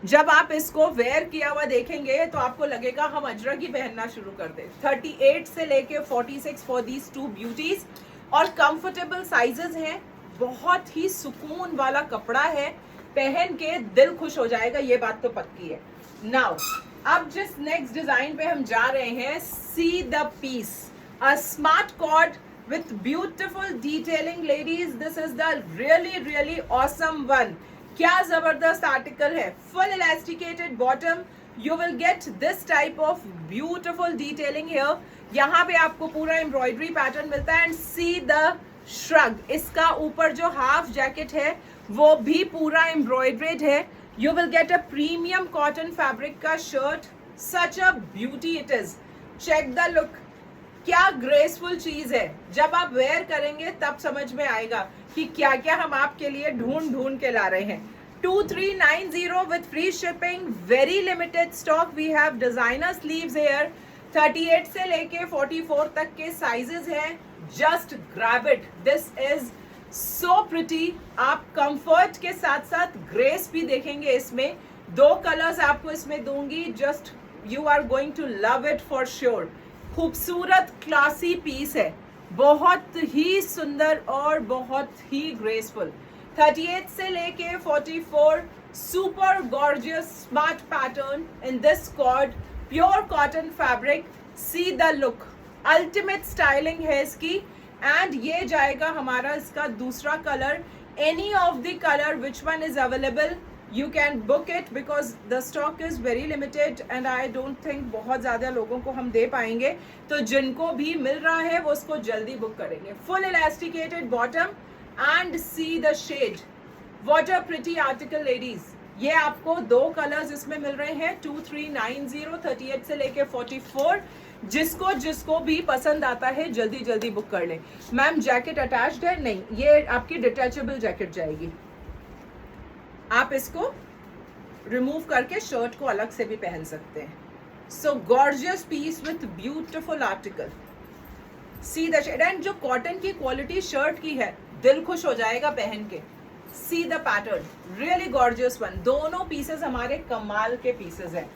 जब आप इसको वेयर किया हुआ देखेंगे तो आपको लगेगा हम अजरक ही पहनना शुरू कर दें। 38 से लेके 46 फॉर दीज टू ब्यूटीज, और कंफर्टेबल साइजेस हैं। बहुत ही सुकून वाला कपड़ा है, पहन के दिल खुश हो जाएगा, ये बात तो पक्की है। नाउ अब जिस नेक्स्ट डिजाइन पे हम जा रहे हैं, see the piece, a smart cord with beautiful detailing ladies, this is the really awesome one। क्या जबरदस्त आर्टिकल है, full elasticated bottom, you will get this type of beautiful detailing here। यहाँ पे आपको पूरा एम्ब्रॉयडरी पैटर्न मिलता है, and see the shrug, इसका ऊपर जो हाफ जैकेट है वो भी पूरा एम्ब्रॉयड्रेड है। You will get a premium cotton fabric का shirt, such a beauty it is. Check the look, क्या ग्रेसफुल चीज है। जब आप वेयर करेंगे तब समझ में आएगा कि क्या क्या हम आपके लिए ढूंढ ढूंढ के ला रहे हैं। 2390 with free shipping, very limited stock. We have designer sleeves here, 38 से लेके 44 तक के साइजेस हैं। Just grab it, this is so pretty. आप कंफर्ट के साथ साथ ग्रेस भी देखेंगे इसमें। 2 कलर्स आपको इसमें दूंगी, just you are going to love it for sure. खूबसूरत क्लासी पीस है, बहुत ही सुंदर और बहुत ही ग्रेसफुल। 38 से लेके 44, super gorgeous smart pattern in this cord, pure cotton fabric. C the look, ultimate styling है इसकी। एंड ये जाएगा हमारा इसका दूसरा colour. Any of the colour which one is available, you can book it because the stock is very limited and I don't think बहुत ज़्यादा लोगों को हम दे पाएंगे, तो जिनको भी मिल रहा है वो उसको जल्दी बुक करेंगे। Full elasticated bottom and see the shade, what a pretty article ladies। ये आपको 2 कलर्स इसमें मिल रहे हैं, 2390, 38 से लेके 44। जिसको जिसको भी पसंद आता है जल्दी जल्दी बुक कर लें। मैम जैकेट अटैच्ड है? नहीं, ये आपकी डिटैचेबल जैकेट जाएगी, आप इसको रिमूव करके शर्ट को अलग से भी पहन सकते हैं। So gorgeous piece with beautiful article, see the shade. And जो कॉटन की क्वालिटी शर्ट की है, दिल खुश हो जाएगा पहन के। See the pattern, really gorgeous one. दोनों पीसेस हमारे कमाल के पीसेस हैं।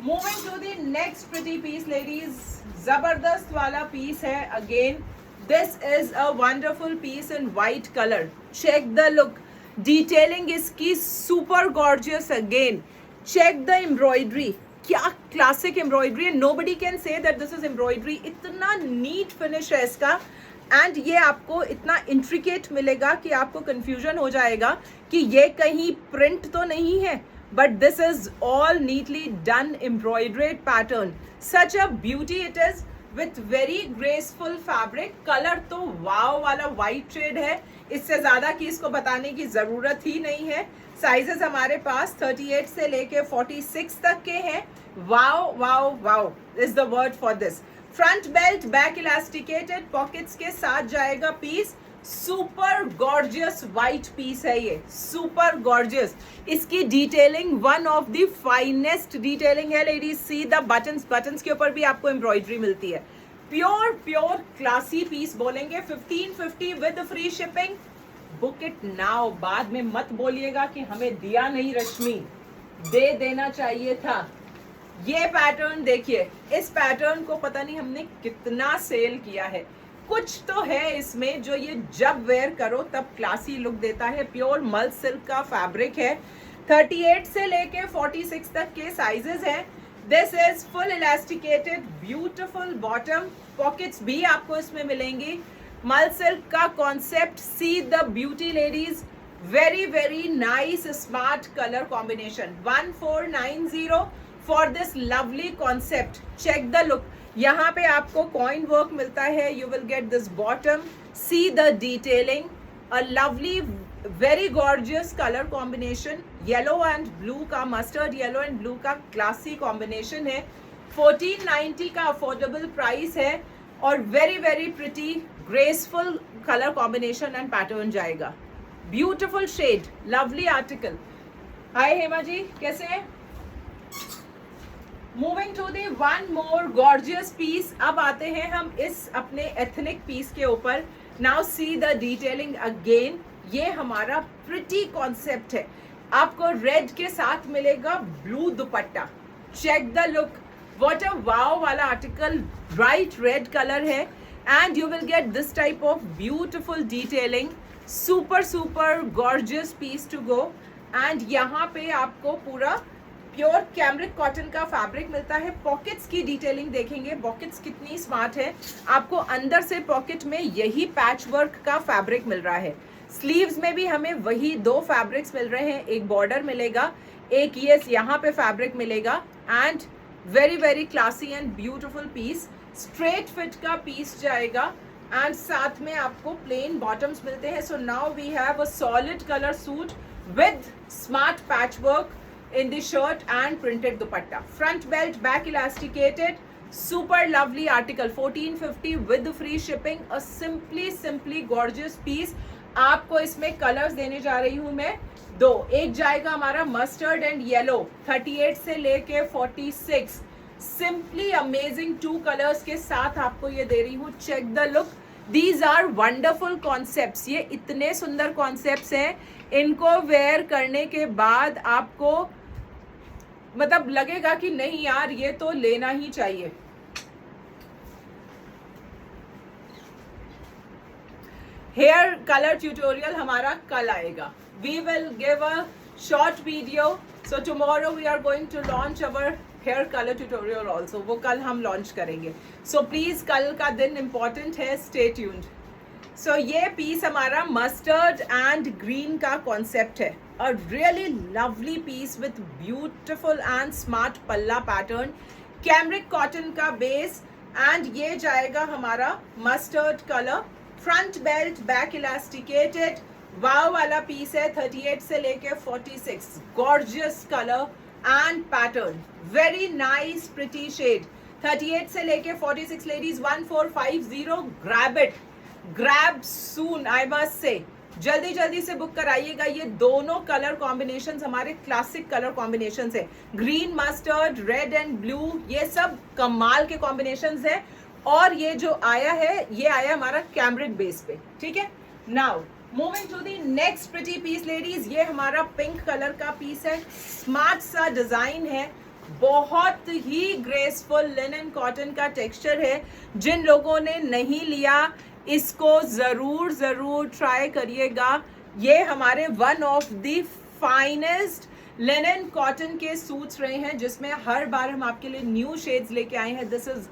Moving to the next pretty piece ladies, जबरदस्त वाला पीस है again. This is a wonderful piece in white colour. Check the look, detailing इसकी super gorgeous again. Check the embroidery, क्या क्लासिक एम्ब्रॉयडरी है। Nobody can say that this is embroidery. इतना NEET finish है इसका, and ये आपको इतना intricate मिलेगा कि आपको कंफ्यूजन हो जाएगा कि ये कहीं प्रिंट तो नहीं है, but this is all neatly done embroidered pattern. Such a beauty it is with very graceful fabric. Colour तो वाव वाला वाइट शेड है, इससे ज्यादा की इसको बताने की जरूरत ही नहीं है। साइजेस हमारे पास 38 से लेके 46 तक के हैं। Wow wow wow is the word for this. Front belt, back elasticated, pockets के साथ जाएगा piece. Super gorgeous white piece है ये, सुपर गॉर्जियस। इसकी detailing one of the finest detailing है ladies. See the buttons, buttons के ऊपर भी आपको एम्ब्रॉयडरी मिलती है। प्योर प्योर क्लासी पीस बोलेंगे। 1550 with free shipping. Book it now, बाद में मत बोलिएगा कि हमें दिया नहीं रश्मि, दे देना चाहिए था। ये पैटर्न देखिए, इस पैटर्न को पता नहीं हमने कितना सेल किया है। कुछ तो है इसमें जो ये जब वेयर करो तब क्लासी लुक देता है। प्योर मल सिल्क का फैब्रिक है। 38 से लेके 46 तक के साइजेस हैं। This is full elasticated, beautiful bottom, pockets भी आपको इसमें मिलेंगी। मल सिल्क का concept, see the beauty ladies, very very nice smart colour combination. 1490 for this lovely concept. Check the look, यहाँ पे आपको कॉइन वर्क मिलता है। You will get this bottom, see the detailing, a lovely very gorgeous colour combination. Yellow and blue का, mustard yellow and blue का classy combination है। 1490 का affordable price है और very very pretty graceful colour combination and pattern जाएगा। Beautiful shade, lovely article. Hi Hema ji, कैसे हैं? Moving to the one more gorgeous piece. अब आते हैं हम इस अपने एथनिक पीस के ऊपर। Now see the detailing again. ये हमारा प्रिटी कॉन्सेप्ट है। आपको रेड के साथ मिलेगा blue dupatta. Check the look, what a wow वाला आर्टिकल, ब्राइट रेड कलर है and you will get this type of beautiful detailing, super super gorgeous piece to go. And यहाँ पे आपको पूरा प्योर कैमरिक कॉटन का फैब्रिक मिलता है। Pockets की डिटेलिंग देखेंगे, पॉकेट्स कितनी स्मार्ट है, आपको अंदर से पॉकेट में यही पैच वर्क का फैब्रिक मिल रहा है। स्लीव्स में भी हमें वही दो फैब्रिक्स मिल रहे हैं, एक बॉर्डर मिलेगा, एक ये यहाँ पे फैब्रिक मिलेगा and very very classy and beautiful piece. Straight fit का पीस जाएगा एंड साथ में आपको प्लेन बॉटम्स मिलते हैं। So now we have a solid colour suit with smart patch work in the shirt and printed dupatta. Front belt, back elasticated, super lovely article, 1450 with free shipping. A simply gorgeous piece. आपको इसमें colours देने जा रही हूँ मैं दो। एक जाएगा हमारा मस्टर्ड एंड येलो, 38 से लेके 46, सिंपली अमेजिंग 2 कलर्स के साथ आपको ये दे रही हूँ। Check the look, these are wonderful concepts. ये इतने सुंदर कॉन्सेप्ट्स हैं, इनको वेयर करने के बाद आपको मतलब लगेगा कि नहीं यार ये तो लेना ही चाहिए। हेयर कलर ट्यूटोरियल हमारा कल आएगा। We will give a short video, so tomorrow we are going to launch our hair colour tutorial also, वो कल हम लॉन्च करेंगे। सो प्लीज कल का दिन इंपॉर्टेंट है, स्टे ट्यून्ड। सो ये पीस हमारा मस्टर्ड एंड ग्रीन का कॉन्सेप्ट है, a really lovely piece with beautiful and smart पल्ला पैटर्न, कैमरिक कॉटन का बेस एंड ये जाएगा हमारा mustard colour. Front belt, back elasticated, wow वाला पीस है, 38 से लेके 46, gorgeous colour and pattern, very nice pretty shade, 38 से लेके 46 ladies 1450, grab it, grab soon, I must say जल्दी जल्दी से बुक कराइएगा। ये दोनों कलर कॉम्बिनेशंस हमारे क्लासिक कलर कॉम्बिनेशंस है, green, mustard, red and blue, ये सब कमाल के कॉम्बिनेशंस है। और ये जो आया है ये आया हमारा कैमरिक बेस पे, ठीक है। Now moving to the next pretty piece ladies, ये हमारा पिंक कलर का पीस है, स्मार्ट सा डिजाइन है, बहुत ही ग्रेसफुल लिनन कॉटन का टेक्सचर है। जिन लोगों ने नहीं लिया इसको जरूर ट्राई करिएगा। ये हमारे one of the finest linen cotton के सूट्स रहे हैं, जिसमें हर बार हम आपके लिए न्यू शेड्स लेके आए हैं। दिस इज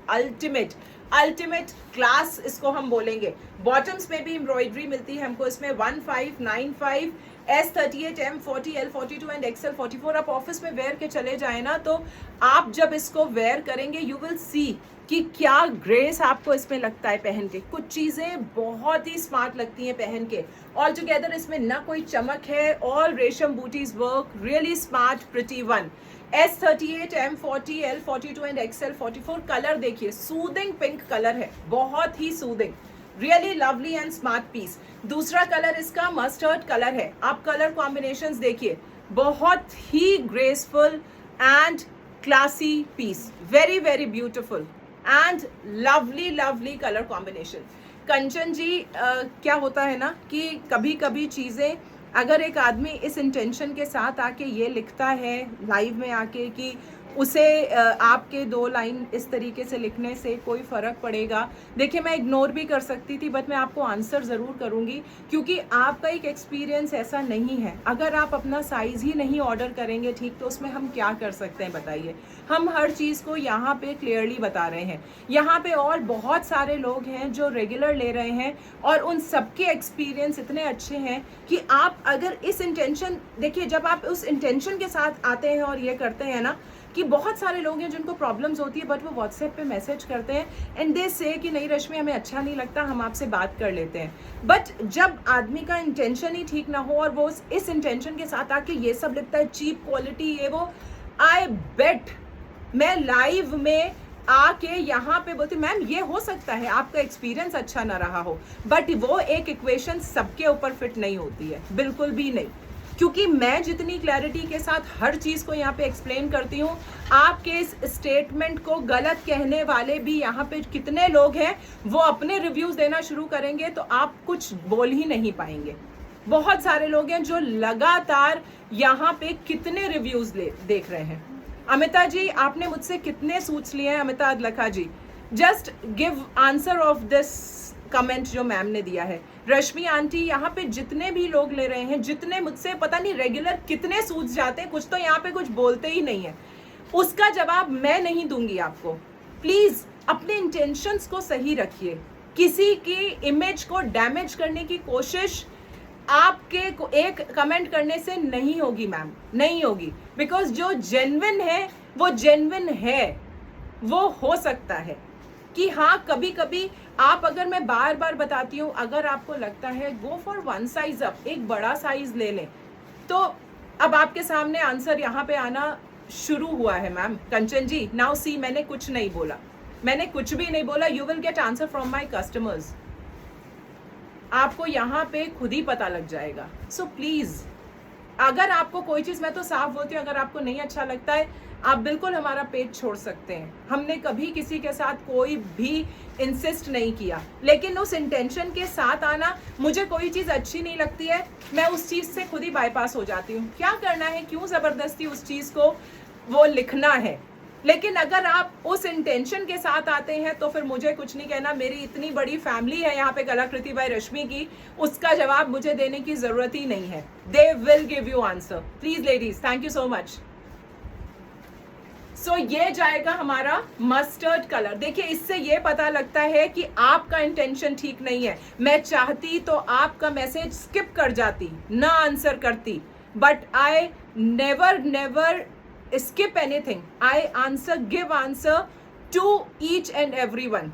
अल्टीमेट क्लास इसको हम बोलेंगे। बॉटम्स में भी एम्ब्रॉयडरी मिलती है हमको इसमें, 1595, S38, M40, L42 and XL44। आप ऑफिस में वेयर के चले जाए ना, तो आप जब इसको वेयर करेंगे यू विल सी कि क्या ग्रेस आपको इसमें लगता है पहन के। कुछ चीज़ें बहुत ही स्मार्ट लगती हैं पहन के। ऑल टुगेदर इसमें ना कोई चमक है, ऑल रेशम बूटीज work, really smart pretty one. S38, M40, L42 and XL44। Colour देखिए, सूदिंग पिंक कलर है, बहुत ही soothing, really lovely and smart piece. दूसरा कलर इसका मस्टर्ड कलर है। आप कलर कॉम्बिनेशंस देखिए, बहुत ही graceful and classy piece, very very beautiful and lovely colour combination. Kanchan ji क्या होता है ना कि कभी कभी चीज़ें अगर एक आदमी इस इंटेंशन के साथ आके ये लिखता है लाइव में आके कि उसे आपके 2 लाइन इस तरीके से लिखने से कोई फ़र्क पड़ेगा, देखिए मैं इग्नोर भी कर सकती थी, बट मैं आपको आंसर ज़रूर करूँगी क्योंकि आपका एक एक्सपीरियंस ऐसा नहीं है। अगर आप अपना साइज़ ही नहीं ऑर्डर करेंगे ठीक, तो उसमें हम क्या कर सकते हैं बताइए। हम हर चीज़ को यहाँ पे क्लियरली बता रहे हैं। यहाँ पे और बहुत सारे लोग हैं जो रेगुलर ले रहे हैं और उन सबके एक्सपीरियंस इतने अच्छे हैं कि आप अगर इस इंटेंशन, देखिए जब आप उस इंटेंशन के साथ आते हैं और ये करते हैं ना, कि बहुत सारे लोग हैं जिनको प्रॉब्लम्स होती है बट वो व्हाट्सएप पे मैसेज करते हैं एंड दे से कि नहीं रश्मि हमें अच्छा नहीं लगता, हम आपसे बात कर लेते हैं। बट जब आदमी का इंटेंशन ही ठीक ना हो और वो इस इंटेंशन के साथ आके ये सब लिखता है चीप क्वालिटी ये वो, आई बेट मैं लाइव में आके यहाँ पे बोलती मैम ये हो सकता है आपका एक्सपीरियंस अच्छा ना रहा हो, बट वो एक इक्वेशन सबके ऊपर फिट नहीं होती है, बिल्कुल भी नहीं। क्योंकि मैं जितनी क्लैरिटी के साथ हर चीज़ को यहाँ पे एक्सप्लेन करती हूँ, आपके इस स्टेटमेंट को गलत कहने वाले भी यहाँ पे कितने लोग हैं, वो अपने रिव्यूज़ देना शुरू करेंगे तो आप कुछ बोल ही नहीं पाएंगे। बहुत सारे लोग हैं जो लगातार यहाँ पे कितने रिव्यूज देख रहे हैं। अमिता जी, आपने मुझसे कितने सूट्स लिए हैं? Amita Adlakha ji, just give answer of this comment जो मैम ने दिया है। रश्मि आंटी, यहाँ पे जितने भी लोग ले रहे हैं, जितने मुझसे पता नहीं रेगुलर कितने सूट्स जाते हैं, कुछ तो यहाँ पे कुछ बोलते ही नहीं है, उसका जवाब मैं नहीं दूंगी आपको। प्लीज अपने इंटेंशंस को सही रखिए। किसी की इमेज को डैमेज करने की कोशिश आपके को एक कमेंट करने से नहीं होगी मैम, नहीं होगी। बिकॉज जो जेन्युइन है वो जेन्युइन है। वो हो सकता है कि हाँ कभी कभी आप, अगर मैं बार बार बताती हूँ, अगर आपको लगता है go for one size up, एक बड़ा साइज ले लें, तो अब आपके सामने आंसर यहाँ पे आना शुरू हुआ है मैम। कंचन जी, नाउ सी, मैंने कुछ नहीं बोला, मैंने कुछ भी नहीं बोला। You will get answer from my customers. आपको यहाँ पे खुद ही पता लग जाएगा। सो प्लीज, अगर आपको कोई चीज, मैं तो साफ बोलती हूँ, अगर आपको नहीं अच्छा लगता है आप बिल्कुल हमारा पेज छोड़ सकते हैं। हमने कभी किसी के साथ कोई भी इंसिस्ट नहीं किया, लेकिन उस इंटेंशन के साथ आना, मुझे कोई चीज अच्छी नहीं लगती है, मैं उस चीज से खुद ही बाईपास हो जाती हूँ। क्या करना है, क्यों जबरदस्ती उस चीज को वो लिखना है। लेकिन अगर आप उस इंटेंशन के साथ आते हैं तो फिर मुझे कुछ नहीं कहना। मेरी इतनी बड़ी फैमिली है यहाँ पे कलाकृति बाय रश्मि की, उसका जवाब मुझे देने की जरूरत ही नहीं है। They will give you answer. Please ladies, thank you so much. So ये जाएगा हमारा मस्टर्ड कलर। देखिए, इससे ये पता लगता है कि आपका इंटेंशन ठीक नहीं है। मैं चाहती तो आपका मैसेज स्किप कर जाती, ना आंसर करती, but I never skip anything. I give answer to each and everyone.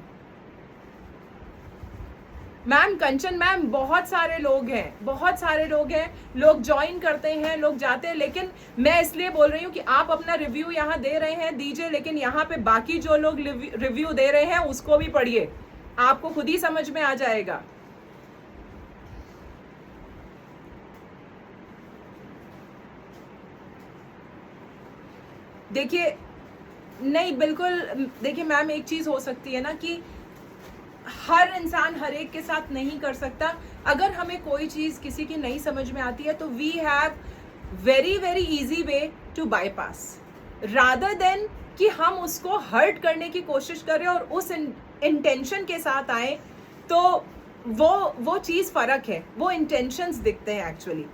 Ma'am, Kanchan ma'am, बहुत सारे लोग हैं, लोग ज्वाइन करते हैं, लोग जाते हैं, लेकिन मैं इसलिए बोल रही हूँ कि आप अपना रिव्यू यहाँ दे रहे हैं, दीजिए, लेकिन यहाँ पे बाकी जो लोग रिव्यू दे रहे हैं उसको भी पढ़िए, आपको खुद ही समझ में आ जाएगा। देखिए, नहीं, बिल्कुल, देखिए मैम, एक चीज हो सकती है ना कि हर इंसान हर एक के साथ नहीं कर सकता। अगर हमें कोई चीज किसी की नहीं समझ में आती है तो we have very easy way to bypass, rather than कि हम उसको हर्ट करने की कोशिश करें और उस इंटेंशन के साथ आए, तो वो चीज फर्क है, वो इंटेंशंस दिखते हैं एक्चुअली।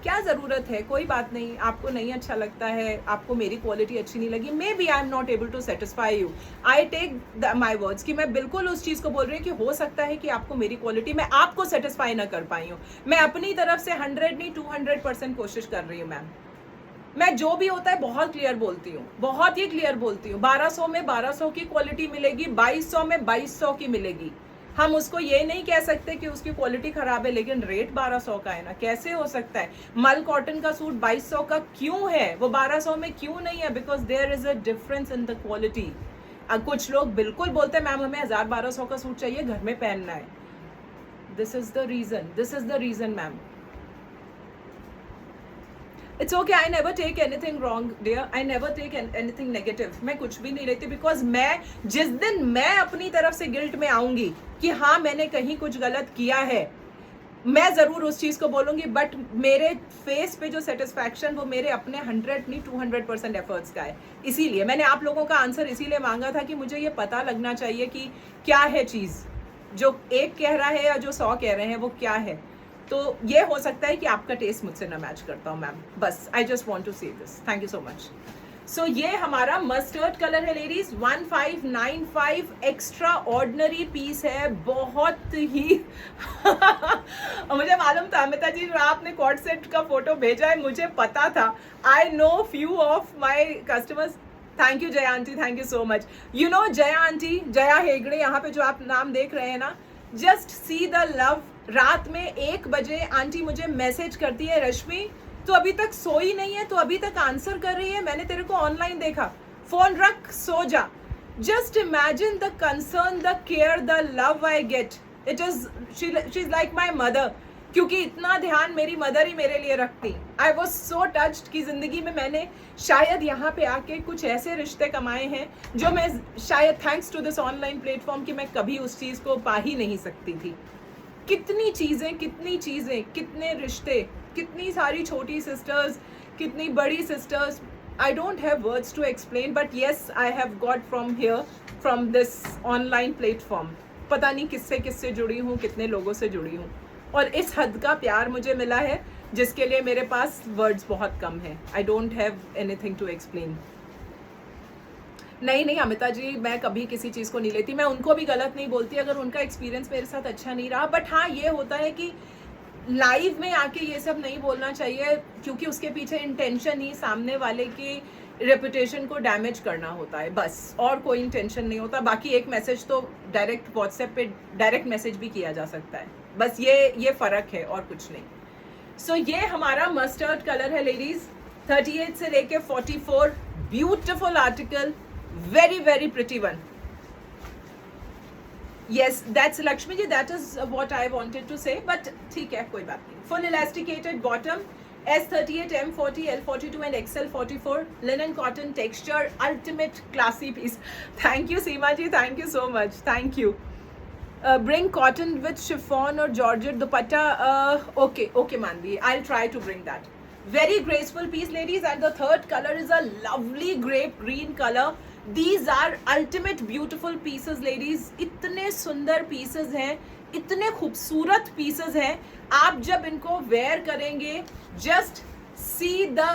क्या जरूरत है, कोई बात नहीं, आपको नहीं अच्छा लगता है, आपको मेरी क्वालिटी अच्छी नहीं लगी, maybe I am not able to satisfy you. I take my words कि मैं बिल्कुल उस चीज को बोल रही हूँ कि हो सकता है कि आपको मेरी क्वालिटी, मैं आपको सेटिस्फाई ना कर पाई हूँ। मैं अपनी तरफ से 100 नहीं 200% कोशिश कर रही हूँ मैम। मैं जो भी होता है बहुत क्लियर बोलती हूँ, बहुत ही क्लियर बोलती हूँ। 1200 में 1200 की क्वालिटी मिलेगी, 2200 में 2200 की मिलेगी। हम उसको ये नहीं कह सकते कि उसकी क्वालिटी खराब है लेकिन रेट 1200 का है ना, कैसे हो सकता है? मल कॉटन का सूट 2200 का क्यों है, वो 1200 में क्यों नहीं है? Because there is a difference in the quality. कुछ लोग बिल्कुल बोलते हैं मैम हमें 1000-1200 का सूट चाहिए, घर में पहनना है। This is the reason ma'am. It's okay, I never take anything wrong, dear. I never take anything negative. मैं कुछ भी नहीं लेती, बिकॉज मैं जिस दिन मैं अपनी तरफ से गिल्ट में आऊंगी कि हाँ मैंने कहीं कुछ गलत किया है, मैं जरूर उस चीज को बोलूंगी, बट मेरे फेस पे जो सेटिस्फैक्शन वो मेरे अपने 100 नहीं 200% एफर्ट्स का है। इसीलिए मैंने आप लोगों का आंसर इसीलिए मांगा था कि मुझे ये पता लगना चाहिए कि क्या है चीज, जो एक कह रहा है या जो 100 कह रहे हैं वो क्या है। तो ये हो सकता है कि आपका टेस्ट मुझसे ना मैच करता हूँ मैम, बस I just want to say this. Thank you so much. So ये हमारा मस्टर्ड कलर है लेडीज, 1595 एक्स्ट्रा ऑर्डिनरी पीस है, बहुत ही मुझे मालूम था अमिता जी, आपने कॉर्ड सेट का फोटो भेजा है, मुझे पता था। I know few of my customers. Thank you Jaya aunty, thank you so much. You know Jaya aunty, Jaya Hegde, यहाँ पे जो आप नाम देख रहे हैं ना, जस्ट सी द लव। रात में 1 बजे आंटी मुझे मैसेज करती है, रश्मि तो अभी तक सोई नहीं है, तो अभी तक आंसर कर रही है, मैंने तेरे को ऑनलाइन देखा, फोन रख सो जा। Just imagine the concern, the care, the love I get. It is she is like my mother, क्योंकि इतना ध्यान मेरी मदर ही मेरे लिए रखती। आई वॉज सो टच्ड कि जिंदगी में मैंने शायद यहाँ पे आके कुछ ऐसे रिश्ते कमाए हैं जो मैं शायद thanks to this online platform की मैं कभी उस चीज को पा ही नहीं सकती थी। कितनी चीज़ें, कितने रिश्ते, कितनी सारी छोटी सिस्टर्स, कितनी बड़ी sisters. I don't have words to explain, but yes, I have got from here, from this online platform. पता नहीं किससे जुड़ी हूँ, कितने लोगों से जुड़ी हूँ, और इस हद का प्यार मुझे मिला है जिसके लिए मेरे पास वर्ड्स बहुत कम हैं. I don't have anything to explain. नहीं अमिता जी, मैं कभी किसी चीज़ को नहीं लेती, मैं उनको भी गलत नहीं बोलती अगर उनका एक्सपीरियंस मेरे साथ अच्छा नहीं रहा. बट हाँ, ये होता है कि लाइव में आके ये सब नहीं बोलना चाहिए, क्योंकि उसके पीछे इंटेंशन ही सामने वाले की रेपुटेशन को डैमेज करना होता है, बस, और कोई इंटेंशन नहीं होता. बाकी एक मैसेज तो डायरेक्ट व्हाट्सएप पे डायरेक्ट मैसेज भी किया जा सकता है, बस ये फ़र्क है और कुछ नहीं. सो ये हमारा मस्टर्ड कलर है लेडीज, 38 से लेके 44. Beautiful article, very very pretty one. Yes, that's Lakshmi ji, that is what I wanted to say, but ठीक है, कोई बात नहीं. Full elasticated bottom, S38, M40, L42 and XL44, linen cotton texture, ultimate classy piece. Thank you Seema ji, thank you so much, thank you. Bring cotton with chiffon or georgette dupatta. Okay Manvi, I'll try to bring that. Very graceful piece ladies, and the third color is a lovely grape green color. These are ultimate beautiful pieces ladies. इतने सुंदर pieces हैं, इतने खूबसूरत pieces हैं. आप जब इनको wear करेंगे, just see the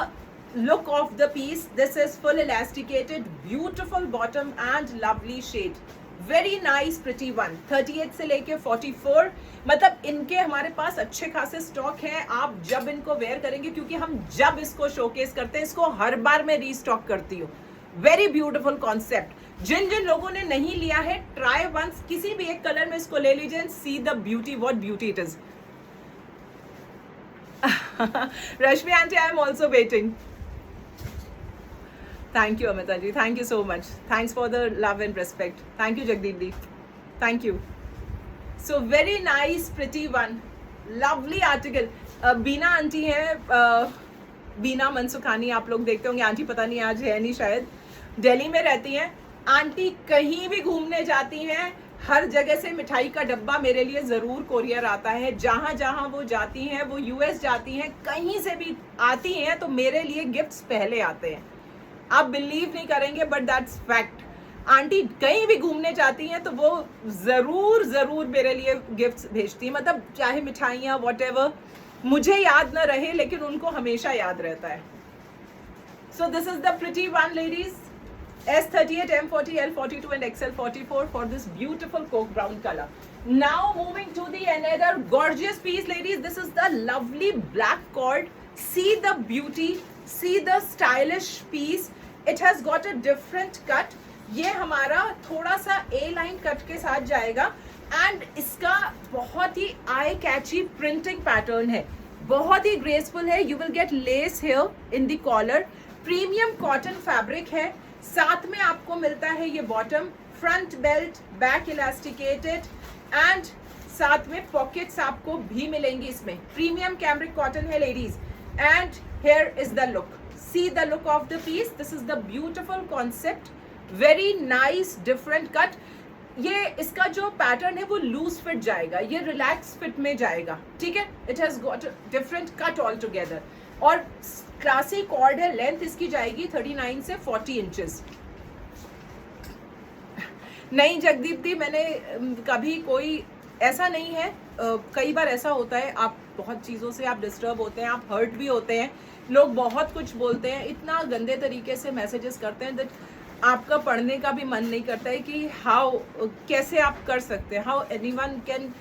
look of the piece. This is full elasticated, beautiful bottom and lovely shade. Very nice pretty one. 38 से लेके 44, मतलब इनके हमारे पास अच्छे खासे स्टॉक हैं. आप जब इनको वेयर करेंगे, क्योंकि हम जब इसको शोकेस करते हैं, इसको हर बार मैं रीस्टॉक करती हूँ. Very beautiful concept. जिन लोगों ने नहीं लिया है, ट्राई वंस, किसी भी एक कलर में इसको ले लीजिए, see the beauty, what beauty it is. Rashmi aunty, I am also waiting. Thank you Amita ji, thank you so much, thanks for the love and respect. Thank you Jagdeep di, thank you. So very nice pretty one, lovely article. Beena aunty है, बीना मनसुखानी, आप लोग देखते होंगे. Aunty पता नहीं आज है नहीं, शायद दिल्ली में रहती हैं. आंटी कहीं भी घूमने जाती हैं, हर जगह से मिठाई का डब्बा मेरे लिए ज़रूर कोरियर आता है. जहाँ वो जाती हैं, वो यूएस जाती हैं, कहीं से भी आती हैं, तो मेरे लिए गिफ्ट्स पहले आते हैं. आप बिलीव नहीं करेंगे, बट दैट्स फैक्ट. आंटी कहीं भी घूमने जाती हैं तो वो ज़रूर मेरे लिए गिफ्ट्स भेजती हैं, मतलब चाहे मिठाइयाँ व्हाटएवर, मुझे याद न रहे लेकिन उनको हमेशा याद रहता है. So this is the pretty one ladies, S38, M40, L42 and XL44 for this beautiful coke brown color. Now moving to the another gorgeous piece ladies, this is the lovely black cord. See the beauty, see the stylish piece. It has got a different cut. ये हमारा थोड़ा सा A line cut के साथ जाएगा, and इसका बहुत ही आई कैची printing pattern है, बहुत ही ग्रेसफुल है. You will get less hair in the collar. Premium cotton fabric है. साथ में आपको मिलता है ये bottom, front belt, back elasticated, and साथ में पॉकेट्स आपको भी मिलेंगी इसमें. प्रीमियम कैमरिक कॉटन है ladies, and here is the look. See the look of the piece. This is the beautiful concept, very nice different cut. ये इसका जो पैटर्न है वो लूज फिट जाएगा, ये रिलैक्स फिट में जाएगा, ठीक है. It has got different cut all together, और क्लासी कॉर्ड है. लेंथ इसकी जाएगी 39 से 40 इंचेस. नहीं जगदीप दी, मैंने कभी कोई ऐसा नहीं है. कई बार ऐसा होता है, आप बहुत चीज़ों से आप डिस्टर्ब होते हैं, आप हर्ट भी होते हैं, लोग बहुत कुछ बोलते हैं, इतना गंदे तरीके से मैसेजेस करते हैं दैट आपका पढ़ने का भी मन नहीं करता है कि हाउ, कैसे आप कर सकते हैं, how anyone can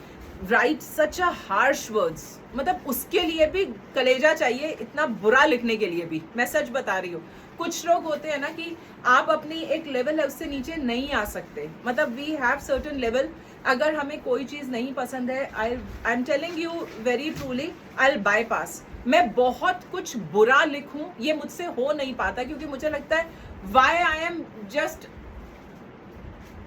write such a harsh words. मतलब उसके लिए भी कलेजा चाहिए, इतना बुरा लिखने के लिए भी. मैं सच बता रही हूँ. कुछ लोग होते हैं ना कि आप अपनी एक लेवल है उससे नीचे नहीं आ सकते, मतलब वी हैव सर्टेन लेवल. अगर हमें कोई चीज़ नहीं पसंद है, I am telling you very truly, I will bypass. मैं बहुत कुछ बुरा लिखूं ये मुझसे हो नहीं पाता, क्योंकि मुझे लगता है why I am just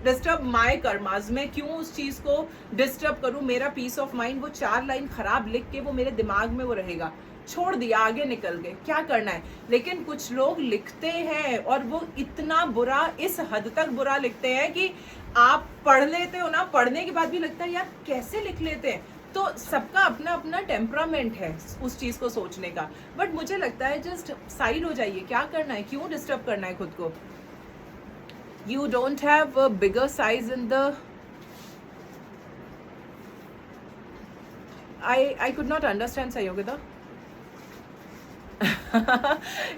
disturb my karmas. मैं क्यों उस चीज़ को डिस्टर्ब करूं. मेरा पीस ऑफ माइंड, वो 4 लाइन खराब लिख के वो मेरे दिमाग में वो रहेगा, छोड़ दिया, आगे निकल गए, क्या करना है. लेकिन कुछ लोग लिखते हैं और वो इतना बुरा, इस हद तक बुरा लिखते हैं कि आप पढ़ लेते हो ना, पढ़ने के बाद भी लगता है यार कैसे लिख लेते हैं. तो सबका अपना अपना टेम्परामेंट है उस चीज को सोचने का, बट मुझे लगता है जस्ट साइड हो जाइए, क्या करना है, क्यों डिस्टर्ब करना है खुद को. You don't have a bigger size in the I could not understand Sanyogita.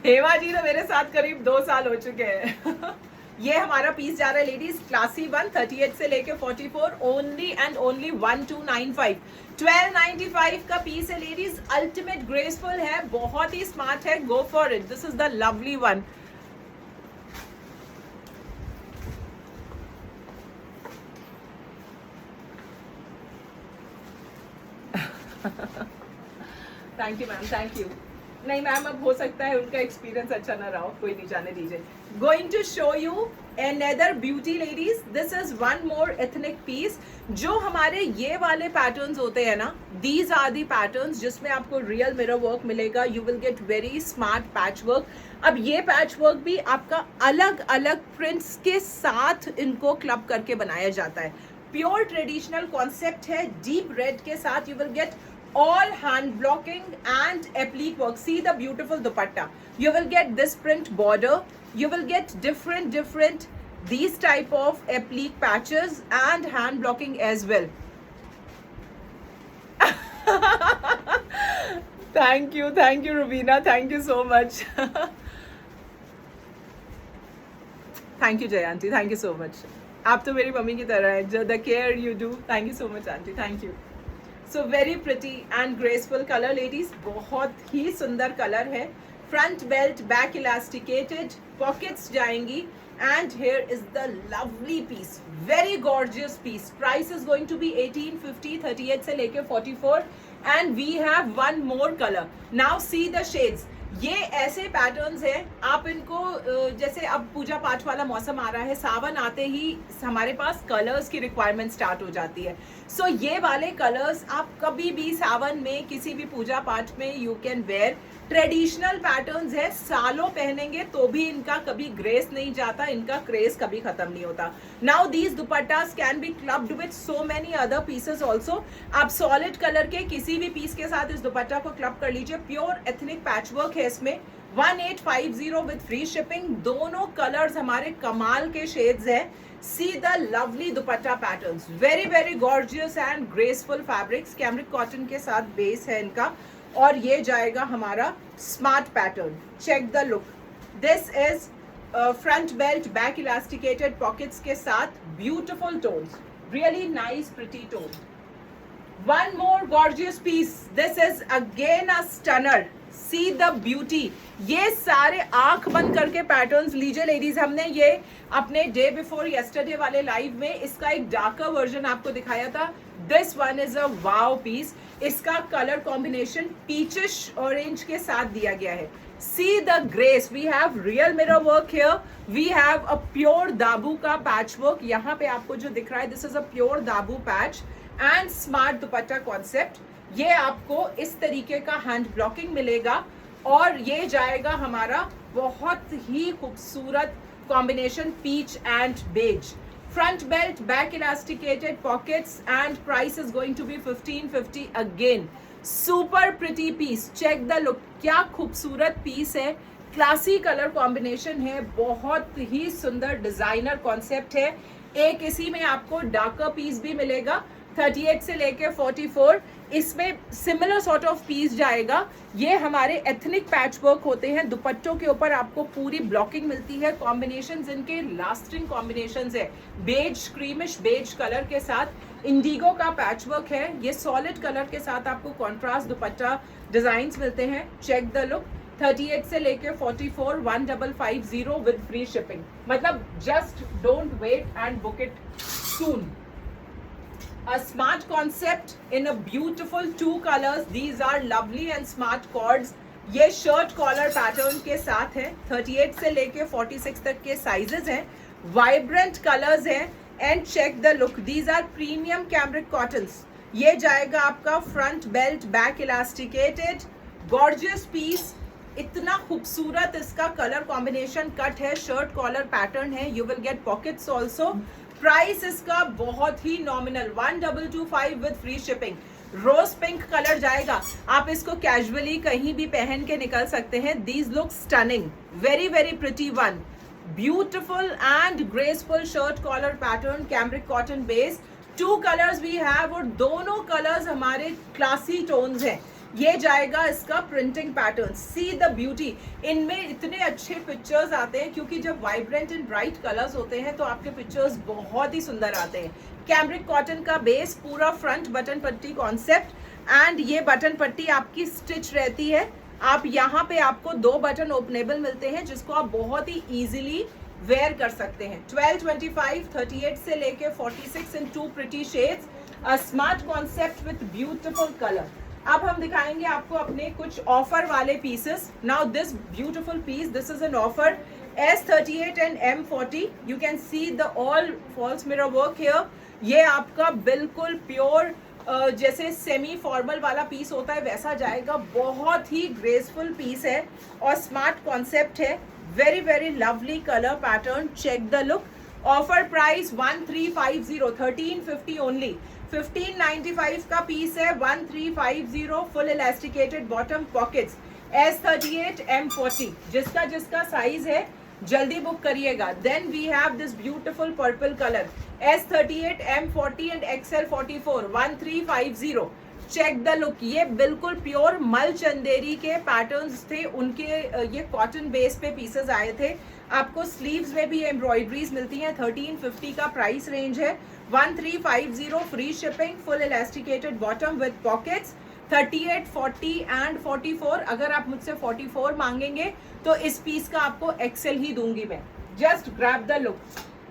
Hema ji तो मेरे साथ करीब 2 साल हो चुके हैं. ये हमारा पीस जा रहा है लेडीज, क्लासी 1 38 से लेके 44, ओनली एंड ओनली 1295. 1295 का पीस है लेडीज, अल्टीमेट ग्रेसफुल है, बहुत ही स्मार्ट है. गो for it, this is the lovely one. Thank you ma'am, thank you. नहीं मैम, अब हो सकता है उनका एक्सपीरियंस अच्छा ना रहा हो, कोई नहीं, जाने दीजिए. Going to show you another beauty ladies, this is one more ethnic piece. जो हमारे ये वाले पैटर्न्स होते हैं ना, दीज आर दी पैटर्न्स जिसमें आपको रियल मिरर वर्क मिलेगा. You will get very smart patch work. अब ये पैच वर्क भी आपका अलग अलग प्रिंट्स के साथ इनको क्लब करके बनाया जाता है. प्योर ट्रेडिशनल कॉन्सेप्ट है, डीप रेड के साथ. You will gate all hand blocking and applique work. See the beautiful dupatta. You will get this print border. You will get different these type of applique patches and hand blocking as well. Thank you, Rubina. Thank you so much. Thank you Jayanti. Thank you so much. आप तो मेरी mummy की तरह हैं. The care you do. Thank you so much aunty. Thank you. So very pretty and graceful colour ladies, बहुत ही सुंदर colour है. Front belt, back elasticated, pockets जाएंगी and here is the lovely piece, very gorgeous piece. Price is going to be 1850, 38 से लेके 44 and we have one more colour. Now see the shades. ये ऐसे patterns हैं, आप इनको जैसे अब पूजा पाठ वाला मौसम आ रहा है, सावन आते ही हमारे पास कलर्स की रिक्वायरमेंट स्टार्ट हो जाती है. सो ये वाले कलर्स आप कभी भी सावन में किसी भी पूजा पाठ में you can wear. Traditional patterns है, सालों पहनेंगे तो भी इनका कभी ग्रेस नहीं जाता, इनका क्रेज कभी खत्म नहीं होता. Now these दुपट्टास can be clubbed with so many other pieces also. आप सॉलिड कलर के किसी भी पीस के साथ इस दुपट्टा को क्लब कर लीजिए. प्योर एथनिक पैचवर्क है इसमें. 1850 विद फ्री शिपिंग. दोनों कलर्स हमारे कमाल के शेड्स हैं. See the lovely dupatta patterns, very very gorgeous and graceful fabrics. Cambric cotton के साथ बेस है इनका और ये जाएगा हमारा smart pattern. Check the look. This is front belt, back elasticated pockets के साथ beautiful tones, really nice pretty tone. One more gorgeous piece. This is again a stunner. See the beauty. ये सारे आंख बंद करके पैटर्न्स लीजिए ladies. हमने ये अपने डे बिफोर यस्टरडे वाले लाइव में इसका एक डार्कर वर्जन आपको दिखाया था. This one is a wow piece. इसका कलर कॉम्बिनेशन पीचिश ऑरेंज के साथ दिया गया है. See the grace. We have real mirror work here. We have a pure dabu का पैच वर्क. यहाँ पे आपको जो दिख रहा है, दिस इज अ प्योर दाबू patch and smart dupatta concept. ये आपको इस तरीके का हैंड ब्लॉकिंग मिलेगा और ये जाएगा हमारा बहुत ही खूबसूरत combination peach and beige. Front belt, back elasticated pockets and price is going to be 1550 again. Super pretty piece. Check the look. क्या खूबसूरत पीस है. क्लासी कलर कॉम्बिनेशन है, बहुत ही सुंदर डिजाइनर कॉन्सेप्ट है. एक इसी में आपको डार्कर पीस भी मिलेगा. 38 से लेके 44 इसमें सिमिलर सॉर्ट ऑफ पीस जाएगा. ये हमारे एथनिक पैच वर्क होते हैं. दुपट्टों के ऊपर आपको पूरी ब्लॉकिंग मिलती है. कॉम्बिनेशंस इनके लास्टिंग कॉम्बिनेशंस है. बेज, क्रीमिश बेज कलर के साथ इंडिगो का पैच वर्क है. ये सॉलिड कलर के साथ आपको कॉन्ट्रास्ट दुपट्टा डिजाइन्स मिलते हैं. Check the look. 38 से लेके 44 1550 विद फ्री शिपिंग. मतलब just don't wait and book it soon. A smart concept in a beautiful 2 colors. These are lovely and smart cords. ये शर्ट कॉलर पैटर्न के साथ है. 38 से लेके 46 तक के साइजेस हैं. वाइब्रेंट कलर्स हैं and check the look. These are premium cambric cottons. ये जाएगा आपका front belt, back elasticated, gorgeous piece. इतना खूबसूरत इसका कलर कॉम्बिनेशन कट है. शर्ट कॉलर पैटर्न है. You will get pockets also. Price इसका बहुत ही nominal 1225 with free shipping. Rose pink colour जाएगा, आप इसको कैजुअली कहीं भी पहन के निकल सकते हैं. These look stunning, very very pretty one, beautiful and graceful shirt collar pattern, cambric cotton base. 2 colours we have और दोनों कलर्स हमारे क्लासी टोन्स हैं. ये जाएगा इसका printing pattern. C the beauty, इनमें इतने अच्छे पिक्चर्स आते हैं क्योंकि जब वाइब्रेंट एंड ब्राइट कलर्स होते हैं तो आपके पिक्चर्स बहुत ही सुंदर आते हैं. कैमरिक कॉटन का बेस, पूरा फ्रंट बटन पट्टी कॉन्सेप्ट, एंड ये बटन पट्टी आपकी स्टिच रहती है. आप यहाँ पे आपको 2 बटन ओपनेबल मिलते हैं जिसको आप बहुत ही इजीली वेयर कर सकते हैं. 12, 25, 38 से लेके 46 in 2 pretty shades. A smart concept with beautiful colour. अब हम दिखाएंगे आपको अपने कुछ ऑफर वाले pieces. Now this beautiful piece, this is an offer S38 and M40. You can see the all falls mirror work here. ये आपका बिल्कुल प्योर जैसे सेमी फॉर्मल वाला पीस होता है वैसा जाएगा. बहुत ही ग्रेसफुल पीस है और स्मार्ट कॉन्सेप्ट है. Very very lovely colour pattern. Check the look. Offer price 1350, 1350 only. 1595 का पीस है. 1350. Full elasticated bottom pockets. S38 M40, जिसका जिसका साइज है जल्दी बुक करिएगा. Then we have this beautiful purple colour. S38 M40 and XL44. 1350. Check the look. ये बिल्कुल pure मल चंदेरी के पैटर्न्स थे, उनके ये कॉटन बेस पे पीसेस आए थे. आपको स्लीव्स में भी एम्ब्रॉयडरीज मिलती हैं. 1350 का प्राइस रेंज है. 1350. Free shipping. Full elasticated bottom with pockets. 38, 40 and 44. अगर आप मुझसे 44 मांगेंगे तो इस पीस का आपको XL ही दूंगी मैं. Just grab the look.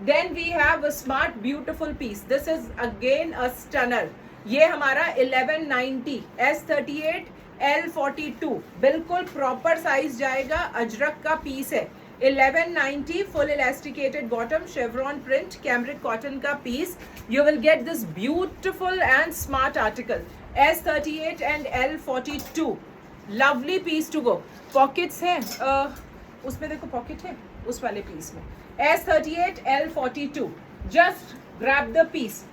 Then we have a smart beautiful piece. This is again a stunner. ये हमारा 1190 S38 L42. बिल्कुल प्रॉपर साइज जाएगा. अजरक का पीस है. 1190. Full elasticated bottom, chevron print, cambric cotton का piece. You will get this beautiful and smart article. S38 and L42. Lovely piece to go. Pockets हैं उसमें, देखो पॉकेट है उस वाले पीस में. S38 L42. Just grab the piece.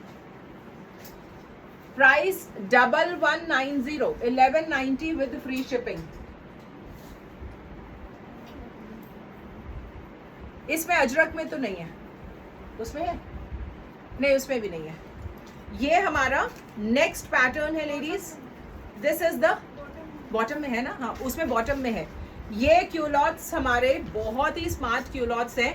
Price 1190. 1190 with free shipping. इसमें अजरक में तो नहीं है, उसमें है नहीं, उसमें भी नहीं है. ये हमारा नेक्स्ट पैटर्न है ladies. This is the bottom में है ना, हाँ उसमें बॉटम में है. ये क्यूलॉट्स हमारे बहुत ही स्मार्ट क्यूलॉट्स हैं.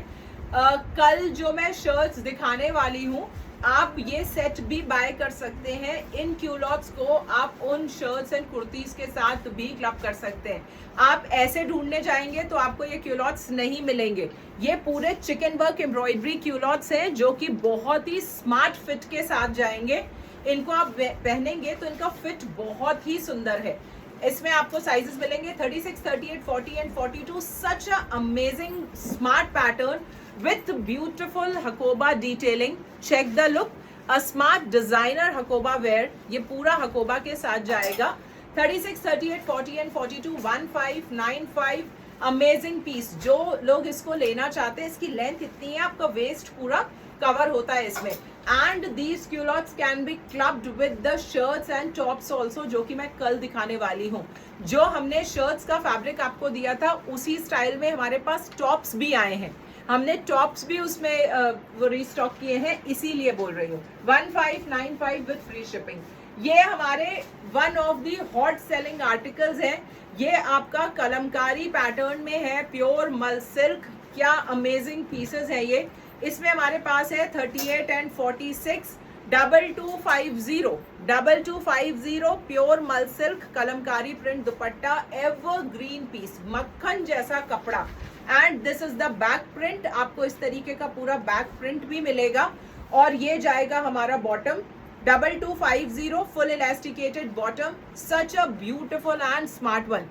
कल जो मैं शर्ट्स दिखाने वाली हूँ, आप ये सेट भी बाय कर सकते हैं. इन क्यूलॉट्स को आप उन शर्ट्स एंड कुर्तीज के साथ भी क्लब कर सकते हैं. आप ऐसे ढूंढने जाएंगे तो आपको ये क्यूलॉट्स नहीं मिलेंगे. ये पूरे चिकन वर्क एम्ब्रॉयडरी क्यूलॉट्स हैं जो कि बहुत ही स्मार्ट फिट के साथ जाएंगे. इनको आप पहनेंगे तो इनका फिट बहुत ही सुंदर है. इसमें आपको साइजेस मिलेंगे 36, 38, 40 and 42. Such a amazing smart pattern with beautiful hakoba detailing. Check the look. A smart designer hakoba wear. ये पूरा hakoba के साथ जाएगा. 36, 38, 40 and 42. 1595. Amazing piece. जो लोग इसको लेना चाहते हैं, इसकी लेंथ इतनी है, आपका वेस्ट पूरा कवर होता है इसमें. And these culottes can be clubbed with the shirts and tops also, जो कि मैं कल दिखाने वाली हूँ. जो हमने shirts का फैब्रिक आपको दिया था उसी स्टाइल में हमारे पास टॉप्स भी आए हैं. हमने टॉप्स भी उसमें वो रीस्टॉक किए हैं, इसीलिए बोल रही हूँ. 1595 विद फ्री शिपिंग. ये हमारे one of the hot selling articles हैं. ये आपका कलमकारी पैटर्न में है, प्योर मल सिल्क. क्या अमेजिंग पीसेस है ये. इसमें हमारे पास है 38 and 46. 2250. 2250 pure mul silk Kalamkari print dupatta. Evergreen piece, मक्खन जैसा कपड़ा. And this is the back print. आपको इस तरीके का पूरा बैक प्रिंट भी मिलेगा. और ये जाएगा हमारा bottom. 2250. Full elasticated bottom. Such a beautiful and smart one.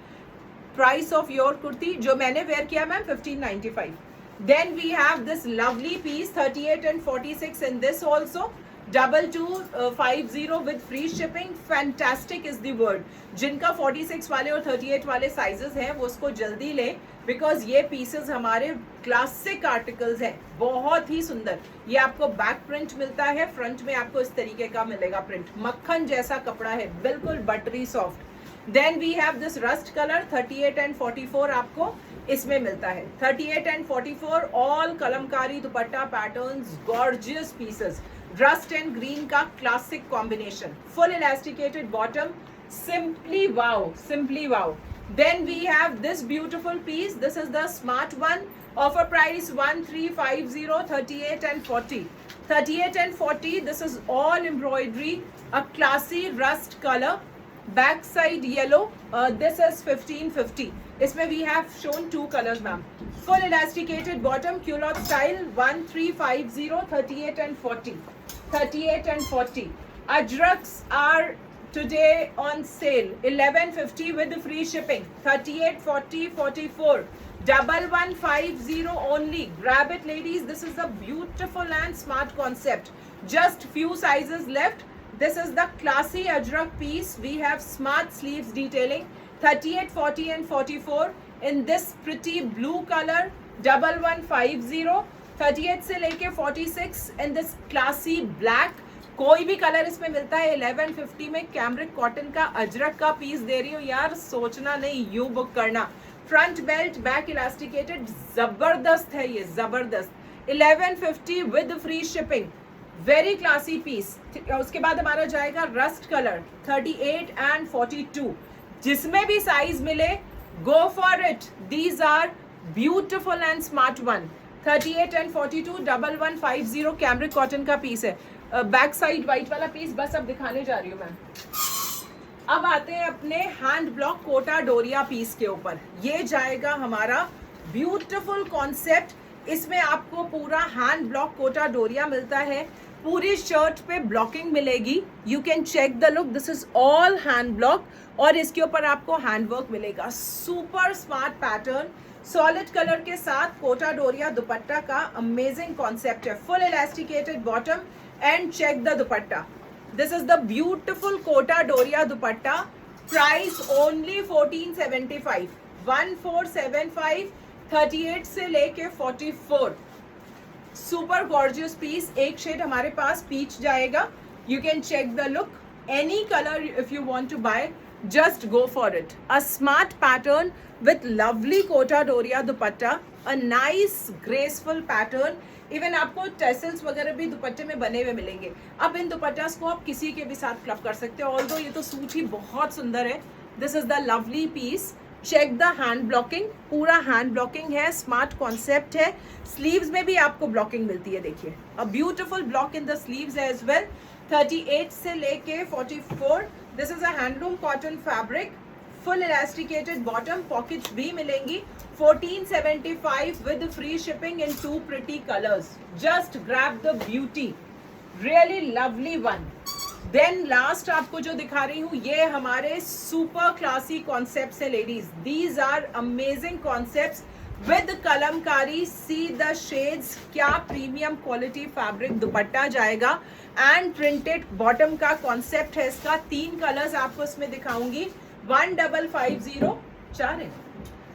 Price of your kurti जो मैंने वेयर किया ma'am 1595. Then we have this lovely piece 38 and 46 in this also. 2250 with free shipping. Fantastic is the word. जिनका 46 वाले और 38 वाले sizes हैं वो उसको जल्दी लें, बिकॉज ये पीसेस हमारे क्लासिक आर्टिकल्स हैं, बहुत ही सुंदर. ये आपको बैक प्रिंट मिलता है, फ्रंट में आपको इस तरीके का मिलेगा प्रिंट. मक्खन जैसा कपड़ा है, बिल्कुल buttery soft. Then we have this rust colour. 38 and 44 आपको इसमें मिलता है. 38 and 44 all kalamkari dupatta patterns, gorgeous pieces. Rust and green का classic combination. Full elasticated bottom. Simply wow, simply wow. Then we have this beautiful piece. This is the smart one. Offer price 1350, 38 and 40. 38 and 40. This is all embroidery. A classy rust color. Back side yellow. This is 1550. इसमें we have shown two colors, ma'am. Full elasticated bottom, culotte style. 1350, 38 and 40. 38 and 40. Ajraks are today on sale. 1150 with free shipping. 38, 40, 44. 1150 only. Grab it, ladies. This is a beautiful and smart concept. Just few sizes left. This is the classy ajrak piece. We have smart sleeves detailing. 38, 40 and 44 in this pretty blue color. 1150. 38 से लेके 46 in this classy black. कोई भी colour इसमें मिलता है. 1150 में cambric cotton का अजरक का पीस दे रही हूँ यार, सोचना नहीं, यूं बुक करना. फ्रंट बेल्ट, बैक इलास्टिकेटेड, जबरदस्त है ये, जबरदस्त. 1150 with free shipping. Very classy piece. उसके बाद हमारा जाएगा रस्ट कलर. 38 एंड 42. जिसमें भी साइज मिले, go for it. These are beautiful and smart one. 38 and 42. 1150 cambric cotton का पीस है. बैक साइड व्हाइट वाला पीस बस अब दिखाने जा रही हूँ मैं. अब आते हैं अपने hand block Kota Doria piece के ऊपर. ये जाएगा हमारा ब्यूटीफुल कॉन्सेप्ट. इसमें आपको पूरा हैंड ब्लॉक कोटा डोरिया मिलता है. पूरी शर्ट पे ब्लॉकिंग मिलेगी. You can check the look. This is all hand block और इसके ऊपर आपको हैंडवर्क मिलेगा. Super smart pattern, solid colour के साथ कोटा डोरिया दुपट्टा का अमेजिंग कॉन्सेप्ट है. Full elasticated bottom and check the dupatta. This is the beautiful kota doria dupatta. Price only 1475. 1475. 38 से लेके 44. Super gorgeous piece. एक शेड हमारे पास पीच जाएगा. You can check the look. Any color if you want to buy, just go for it. A smart pattern with lovely kota doria dupatta. A nice graceful pattern. Even आपको tassels वगैरह भी दुपट्टे में बने हुए मिलेंगे. अब इन दुपट्टास को आप किसी के भी साथ क्लब कर सकते हो. ऑल्दो ये तो सूट ही बहुत सुंदर है. This is the lovely piece. Check the hand blocking. पूरा हैंड ब्लॉकिंग है, स्मार्ट कॉन्सेप्ट है. स्लीव्स में भी आपको ब्लॉकिंग मिलती है. देखिए, a beautiful block in the sleeves as well. 38 से लेके 44. This is a handloom cotton fabric. Full elasticated bottom, pockets भी मिलेंगी. 1475 with free shipping in two pretty colors. Just grab the beauty. Really lovely one. Then last आपको जो दिखा रही हूँ, ये हमारे super classy concepts है ladies. These are amazing concepts with Kalamkari. See the shades. क्या premium quality fabric दुपट्टा जाएगा and printed bottom का concept है इसका. 3 colors आपको इसमें दिखाऊंगी. 1550. 4 है.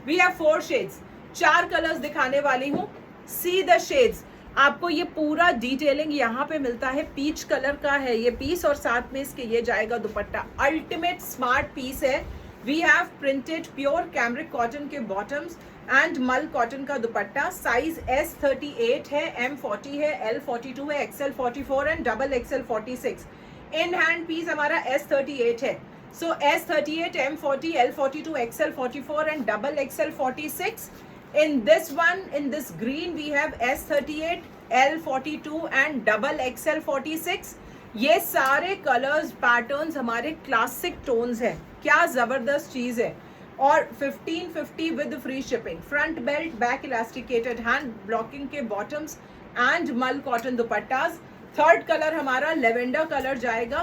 We have 4 shades. 4 कलर्स दिखाने वाली हूँ. See the shades. आपको ये पूरा डिटेलिंग यहाँ पे मिलता है. पीच कलर का है ये पीस और साथ में इसके ये जाएगा दुपट्टा. अल्टीमेट स्मार्ट पीस है. We have printed pure cambric cotton के बॉटम्स एंड मल कॉटन का दुपट्टा. साइज S38 है, M40 है, L42 है, XL44 and XXL 46. In hand piece हमारा S38 है. So S38, M40, L42, XL44 and XXL 46. In this one, in this green, we have S38, L42 and XXL 46. ये सारे colours patterns हमारे classic tones हैं. क्या जबरदस्त चीज है. और 1550 with free shipping. Front belt, back elasticated, hand blocking के bottoms and mul cotton dupattas. Third colour हमारा लेवेंडर कलर जाएगा.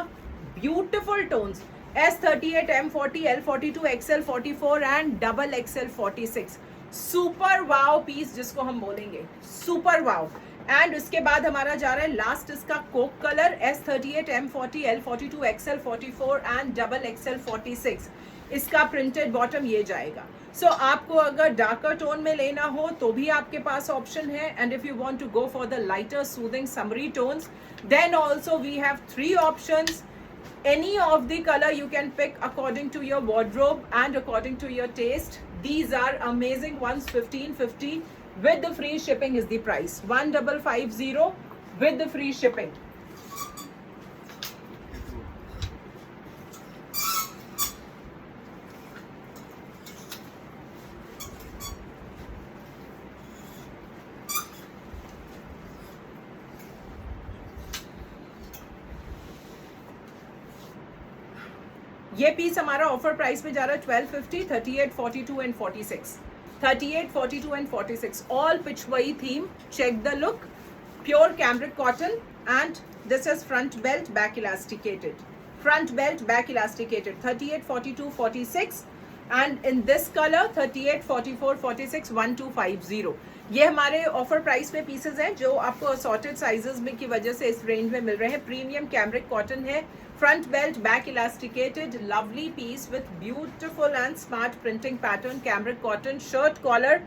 Beautiful tones. S38, M40, L42, XL44 and XXL 46. Super wow piece जिसको हम बोलेंगे, सुपर वाव। एंड उसके बाद हमारा जा रहा है लास्ट इसका Coke colour, S38, M40, L42, XL 44 and double XL 46। इसका प्रिंटेड बॉटम ये जाएगा। सो आपको अगर डार्कर टोन में लेना हो तो भी आपके पास ऑप्शन है, and if you want to go for the lighter soothing summery tones then also we have 3 options. Any of the color you can pick according to your wardrobe and according to your taste. These are amazing ones. 1550 with the free shipping is the price. 1550 with the free shipping. ये piece हमारा offer price में जा रहा है 1250, 38, 42 and 46। 38, 42 and 46 all Pichwai theme. Check the look, pure cambric cotton and this is front belt back elasticated, front belt back elasticated. 38, 42, 46 and in this colour 38, 44, 46, 1250। ये हमारे offer price में pieces हैं जो आपको असॉर्टेड साइजेस में की वजह से इस रेंज में मिल रहे हैं। प्रीमियम कैमरिक कॉटन है, front belt back elasticated, lovely piece with beautiful and smart printing pattern, cambric cotton, shirt collar,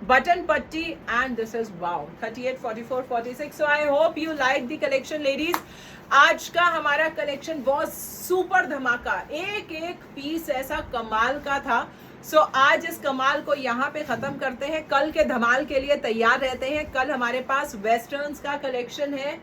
button पट्टी and this is wow. 38, 44, 46। So I hope you like the collection ladies. आज का हमारा collection बहुत super धमाका, एक एक piece ऐसा कमाल का था। सो आज इस कमाल को यहाँ पे खत्म करते हैं, कल के धमाल के लिए तैयार रहते हैं। कल हमारे पास वेस्टर्न्स का कलेक्शन है,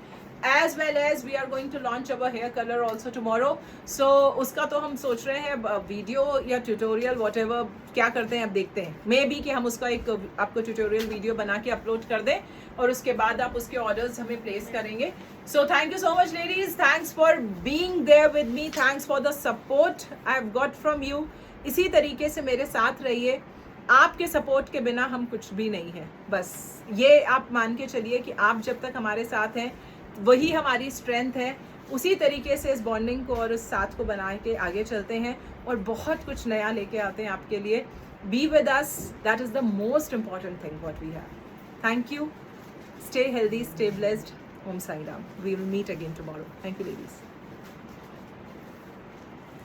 as well as we are going to launch our hair color also tomorrow. So उसका तो हम सोच रहे हैं वीडियो या ट्यूटोरियल whatever क्या करते हैं अब देखते हैं। मे बी कि हम उसका एक आपको ट्यूटोरियल वीडियो बना के अपलोड कर दें और उसके बाद आप उसके ऑर्डर्स हमें प्लेस करेंगे। So thank you so much ladies, thanks for being there with me, thanks for the support I have got from you. इसी तरीके से मेरे साथ रहिए, आपके सपोर्ट के बिना हम कुछ भी नहीं है। बस ये आप मान के चलिए कि आप जब तक हमारे साथ हैं वही हमारी स्ट्रेंथ है। उसी तरीके से इस बॉन्डिंग को और इस साथ को बना के आगे चलते हैं और बहुत कुछ नया लेके आते हैं आपके लिए। Be with us, that is the most important thing what we have. Thank you, stay healthy, stay blessed, Om Sai Ram. We will meet again tomorrow. Thank you ladies.